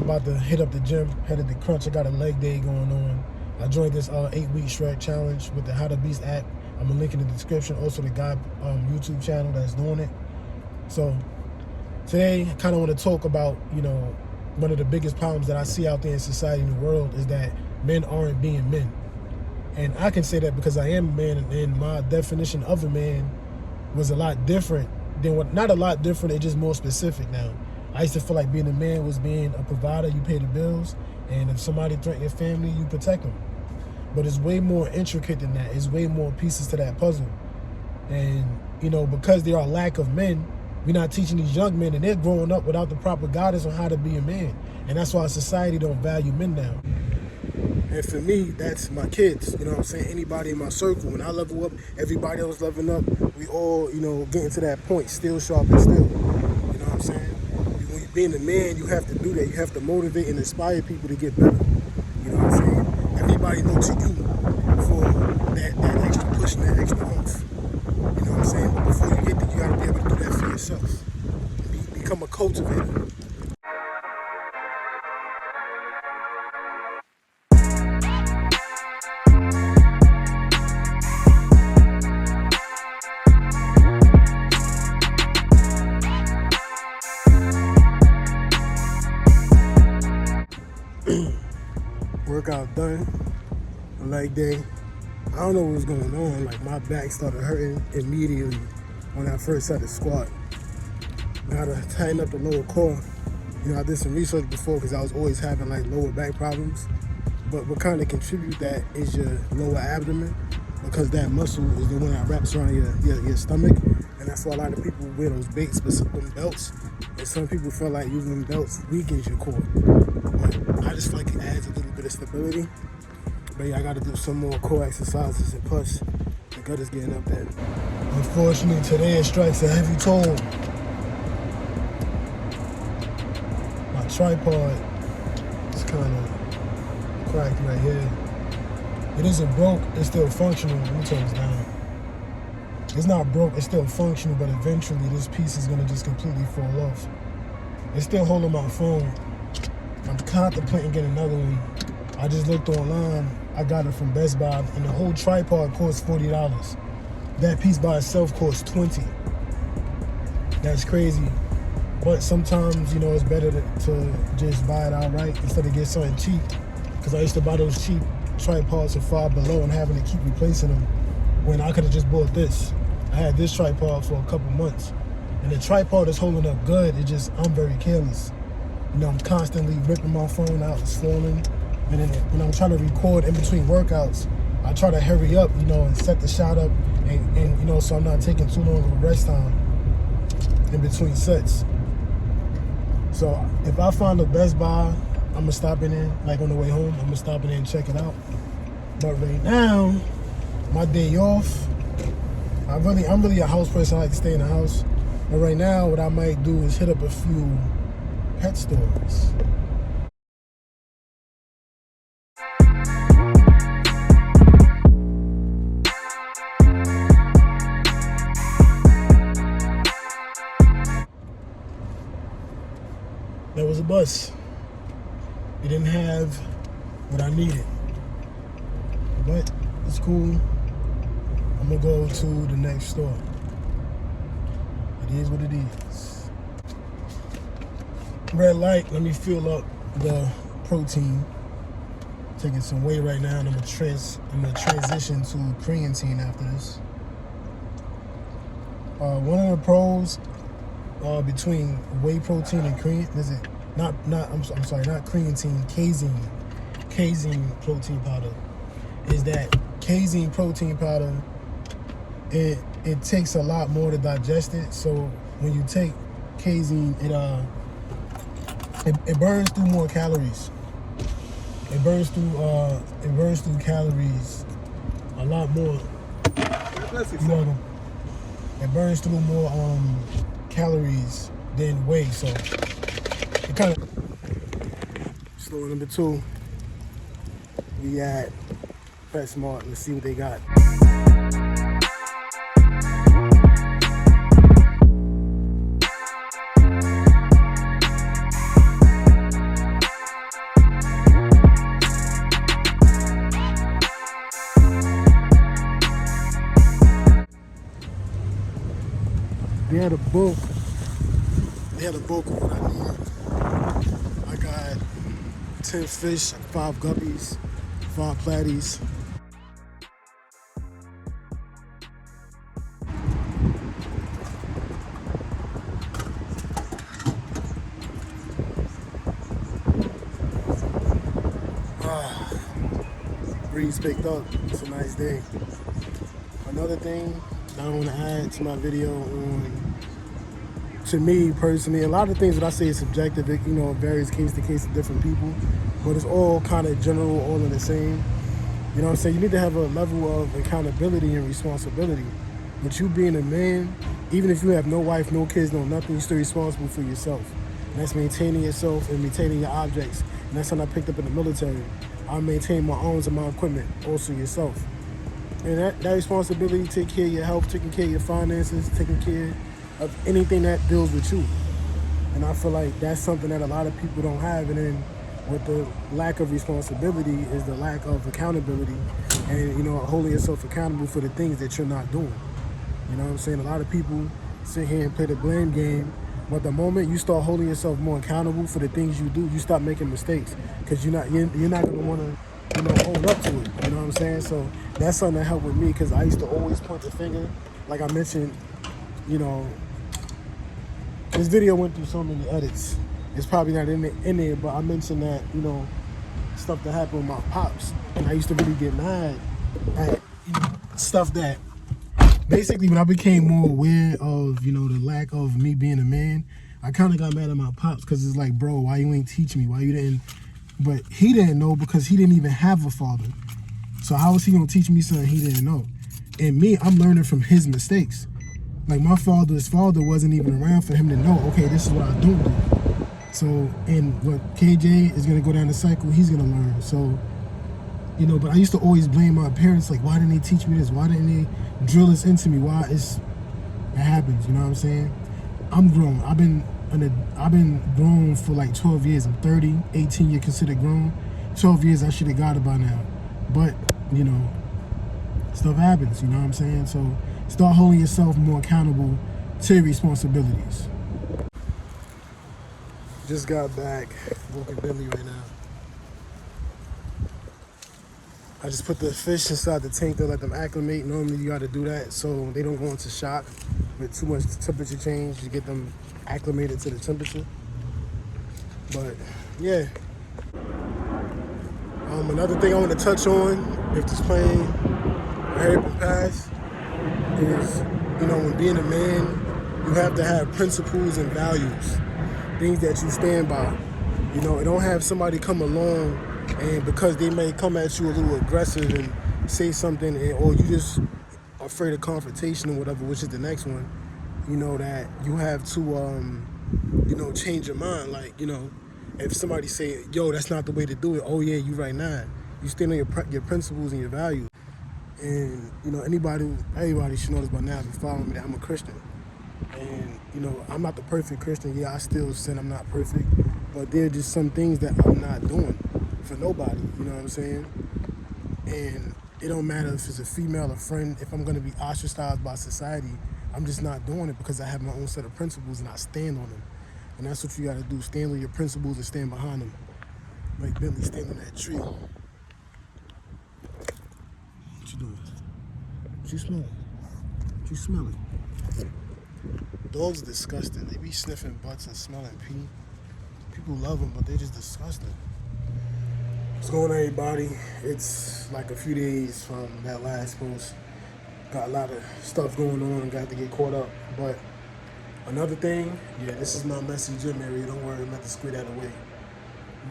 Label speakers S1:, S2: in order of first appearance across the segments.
S1: about to hit up the gym, headed to Crunch. I got a leg day going on. I joined this 8-week shred challenge with the How to Beast app. I'm gonna link in the description. Also the guy YouTube channel that's doing it. So today I kind of want to talk about, you know, one of the biggest problems that I see out there in society in the world is that men aren't being men. And I can say that because I am a man, and my definition of a man was a lot different than what, not a lot different, it's just more specific now. I used to feel like being a man was being a provider, you pay the bills, and if somebody threatens your family, you protect them. But it's way more intricate than that. It's way more pieces to that puzzle. And, you know, because there are a lack of men, we're not teaching these young men, and they're growing up without the proper guidance on how to be a man. And that's why society don't value men now. And for me, that's my kids. You know what I'm saying? Anybody in my circle. When I level up, everybody else leveling up. We all, you know, getting to that point, still sharp and still. You know what I'm saying? When you're being a man, you have to do that. You have to motivate and inspire people to get better. You know what I'm saying? Everybody looks to you for that extra push and that extra oomph. You know what I'm saying? But before you get there, you got to be able to do that for yourself. Become a cultivator. Workout done, leg day. I don't know what was going on. Like, my back started hurting immediately when I first started squat. Gotta tighten up the lower core. You know, I did some research before because I was always having like lower back problems. But what kind of contribute that is your lower abdomen, because that muscle is the one that wraps around your stomach. And that's why a lot of people wear those big specific belts. And some people feel like using them belts weakens your core. But I just feel like it adds a little bit of stability. But yeah, I gotta do some more core exercises, and plus the gut is getting up there. Unfortunately, today it strikes a heavy toll. My tripod is kind of cracked right here. It isn't broke, it's still functional. Let me turn this down. It's not broke, it's still functional, but eventually this piece is gonna just completely fall off. It's still holding my phone. I'm contemplating getting another one. I just looked online. I got it from Best Buy, and the whole tripod costs $40. That piece by itself costs $20. That's crazy. But sometimes, you know, it's better to just buy it outright instead of get something cheap. Because I used to buy those cheap tripods for $5 below and having to keep replacing them when I could have just bought this. I had this tripod for a couple months, and the tripod is holding up good. It just, I'm very careless. You know, I'm constantly ripping my phone out, it's falling. And then when I'm trying to record in between workouts, I try to hurry up, you know, and set the shot up, and you know, so I'm not taking too long of a rest time in between sets. So if I find a Best Buy, I'm gonna stop in there, like on the way home, I'm gonna stop in there and check it out. But right now, my day off, I'm really a house person. I like to stay in the house. But right now, what I might do is hit up a few pet stores. There was a bus. It didn't have what I needed. But it's cool. I'm gonna go to the next store. It is what it is. Red light, let me fill up the protein. Taking some whey right now, and I'm gonna transition to creatine after this. One of the pros between whey protein and creatine, I'm sorry, not creatine, casein protein powder, is that casein protein powder, it takes a lot more to digest it. So when you take casein, it burns through more calories. It burns through calories a lot more. You're welcome. It burns through more calories than whey, so it kind of. Store number 2, we at PetSmart. Let's see what they got. had a bulk. They had a bulk of what I needed. I got 10 fish, 5 guppies, 5 platies. Breeze picked up. It's a nice day. Another thing I want to add to my video on, to me personally, a lot of things that I say is subjective. It, it varies case to case of different people, but it's all kind of general, all in the same. You know what I'm saying? You need to have a level of accountability and responsibility. But you being a man, even if you have no wife, no kids, no nothing, you're still responsible for yourself. And that's maintaining yourself and maintaining your objects. And that's something I picked up in the military. I maintain my arms and my equipment, also yourself. And that responsibility, take care of your health, taking care of your finances, taking care of anything that deals with you. And I feel like that's something that a lot of people don't have. And then with the lack of responsibility is the lack of accountability and, holding yourself accountable for the things that you're not doing. You know what I'm saying? A lot of people sit here and play the blame game, but the moment you start holding yourself more accountable for the things you do, you stop making mistakes because you're not going to want to own up to it. You know what I'm saying? So that's something that helped with me because I used to always point the finger. Like I mentioned, this video went through so many edits. It's probably not in there, but I mentioned that, stuff that happened with my pops. And I used to really get mad at, stuff that, basically when I became more aware of, the lack of me being a man, I kind of got mad at my pops because it's like, bro, why you ain't teach me? Why you didn't? But he didn't know because he didn't even have a father. So how was he going to teach me something he didn't know? And me, I'm learning from his mistakes. Like my father's father wasn't even around for him to know, okay, this is what I don't do. So, and what KJ is going to go down the cycle, he's going to learn. So, but I used to always blame my parents, like, why didn't they teach me this? Why didn't they drill this into me? It happens, you know what I'm saying? I'm grown. I've been grown for like 12 years. I'm 30, 18 years considered grown. 12 years, I should have got it by now. But, stuff happens, you know what I'm saying? So start holding yourself more accountable to your responsibilities. Just got back, walking Billy right now. I just put the fish inside the tank to let them acclimate. Normally you got to do that so they don't go into shock with too much temperature change. You get them acclimated to the temperature. But yeah. Another thing I want to touch on, if this plane hurry up and pass, is, when being a man, you have to have principles and values, things that you stand by. It don't have somebody come along and because they may come at you a little aggressive and say something, or you just afraid of confrontation or whatever, which is the next one, that you have to, change your mind. Like, if somebody say, yo, that's not the way to do it. Oh yeah, you right now. You stand on your principles and your values. And, everybody should know this by now if you follow me, that I'm a Christian. And, I'm not the perfect Christian. Yeah, I still sin. I'm not perfect. But there are just some things that I'm not doing for nobody. You know what I'm saying? And it don't matter if it's a female, a friend. If I'm going to be ostracized by society, I'm just not doing it because I have my own set of principles and I stand on them. And that's what you got to do. Stand on your principles and stand behind them. Like Bentley stand on that tree. What you doing? What you smelling? What you smelling? Dogs are disgusting. They be sniffing butts and smelling pee. People love them, but they're just disgusting. What's going on, everybody? It's like a few days from that last post. Got a lot of stuff going on. Got to get caught up. But another thing, this is my messy gym area. Don't worry, I'm about to square that away.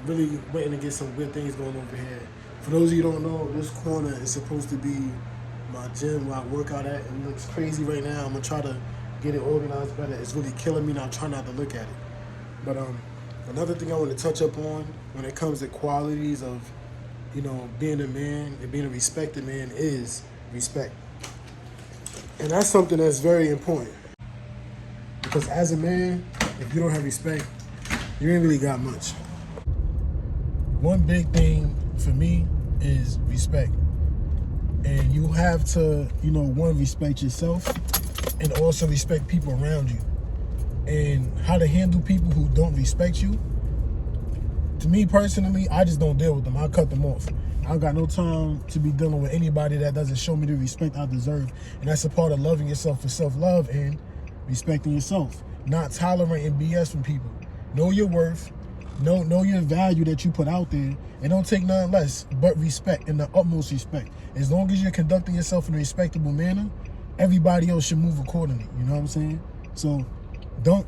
S1: Really waiting to get some good things going over here. For those of you who don't know, this corner is supposed to be my gym where I work out at. It looks crazy right now. I'm going to try to get it organized better. It's really killing me now. I try not to look at it. But another thing I want to touch up on when it comes to qualities of, being a man and being a respected man is respect. And that's something that's very important. Because as a man, if you don't have respect, you ain't really got much. One big thing for me is respect. And you have to, one, respect yourself. and also respect people around you. And how to handle people who don't respect you. To me personally, I just don't deal with them. I cut them off. I don't got no time to be dealing with anybody that doesn't show me the respect I deserve. And that's a part of loving yourself for self-love and respecting yourself. Not tolerating BS from people. Know your worth. Know your value that you put out there. And don't take none less but respect, and the utmost respect. As long as you're conducting yourself in a respectable manner, everybody else should move accordingly. You know what I'm saying? So don't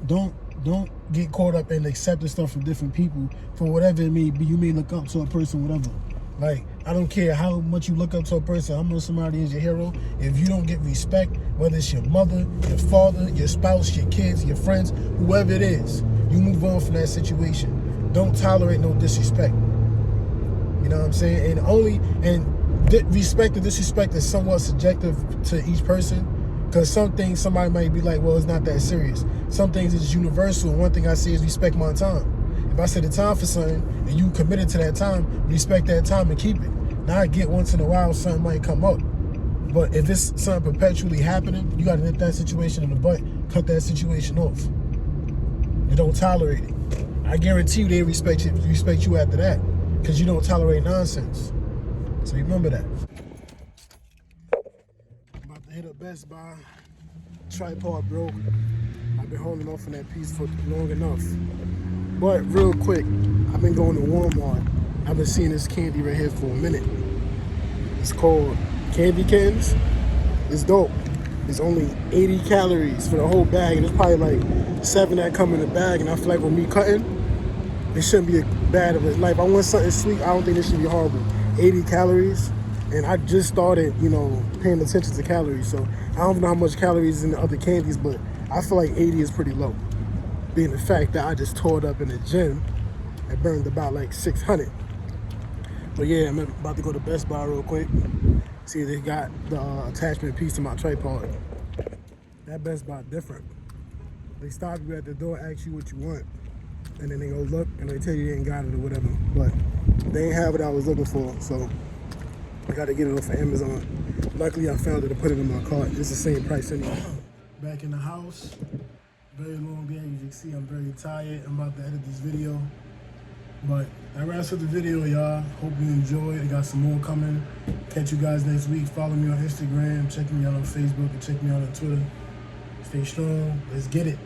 S1: get caught up in accepting stuff from different people for whatever it may be. You may look up to a person, whatever. Like, I don't care how much you look up to a person, how much somebody is your hero. If you don't get respect, whether it's your mother, your father, your spouse, your kids, your friends, whoever it is, you move on from that situation. Don't tolerate no disrespect. You know what I'm saying? Respect and disrespect is somewhat subjective to each person, because some things somebody might be like, well, it's not that serious. Some things is universal. One thing I say is respect my time. If I set a time for something and you committed to that time, respect that time and keep it. Now I get once in a while something might come up. But if it's something perpetually happening, you gotta nip that situation in the butt, cut that situation off. You don't tolerate it. I guarantee you they respect you after that, because you don't tolerate nonsense. So remember that. I'm about to hit up Best Buy. Tripod broke. I've been holding off on that piece for long enough. But real quick, I've been going to Walmart. I've been seeing this candy right here for a minute. It's called Candy Kittens. It's dope. It's only 80 calories for the whole bag, and it's probably like 7 that come in the bag. And I feel like with me cutting, it shouldn't be bad of a life. I want something sweet. I don't think this should be horrible. 80 calories, and I just started, paying attention to calories. So I don't know how much calories in the other candies, but I feel like 80 is pretty low. Being the fact that I just tore it up in the gym and burned about like 600. But yeah, I'm about to go to Best Buy real quick. See if they got the attachment piece to my tripod. That Best Buy different. They stop you at the door, ask you what you want, and then they go look and they tell you they ain't got it or whatever. But they ain't have what I was looking for, so I got to get it off of Amazon. Luckily, I found it and put it in my cart. It's the same price anyway. Back in the house. Very long day. As you can see, I'm very tired. I'm about to edit this video. But that wraps up the video, y'all. Hope you enjoyed. I got some more coming. Catch you guys next week. Follow me on Instagram. Check me out on Facebook and check me out on Twitter. Stay strong. Let's get it.